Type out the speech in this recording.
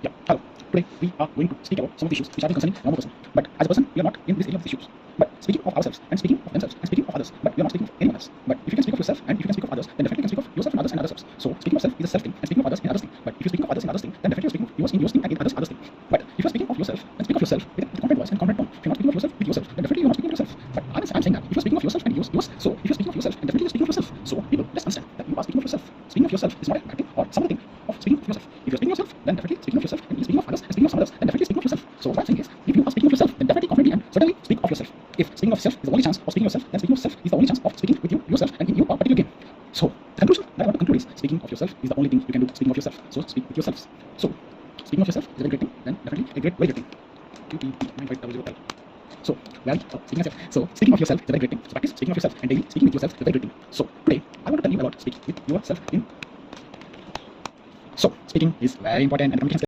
Yeah, hello. Today we are going to speak about some of the issues which are concerning normal person. But as a person, we are not in this area of these issues. But speaking of ourselves and speaking of themselves and speaking of others, but we are not speaking of anyone else. But if you can speak of yourself and if you can speak of others, then definitely you can speak of yourself and others and others. So speaking of self is a self thing and speaking of others in others thing. But if you're speaking of others in others thing, then definitely you're speaking of yours in yours thing and in others thing. But if you're speaking of yourself, then speak of yourself with a confident voice and confident tone. If you're not speaking of yourself with yourself, then definitely you're not speaking of yourself. But I'm saying that if you're speaking of yourself and yours, so if you're speaking of yourself, then definitely you're speaking of yourself. So people, let's understand that you are speaking of yourself. Speaking of yourself is not a bad thing or some other thing of speaking of yourself. If you're speaking of yourself, then definitely speaking of yourself. And if you're speaking of others and speaking of some others, then definitely speaking of yourself. So what I'm saying is, if you are speaking of yourself, then definitely confidently and certainly speak of yourself. If speaking of yourself is the only chance of speaking of yourself, then speaking of yourself is the only chance of speaking with you, yourself, and in your particular game. So the conclusion that I want to conclude is, speaking of yourself is the only thing you can do. Speaking of yourself. So speak with yourselves. So speaking of yourself is a very great thing. Then definitely a very great thing. So speaking of yourself is a very great thing. So practice speaking of yourself and daily speaking with yourself is a very great thing. So today I want to tell you about speaking with yourself in. So speaking is very important and communication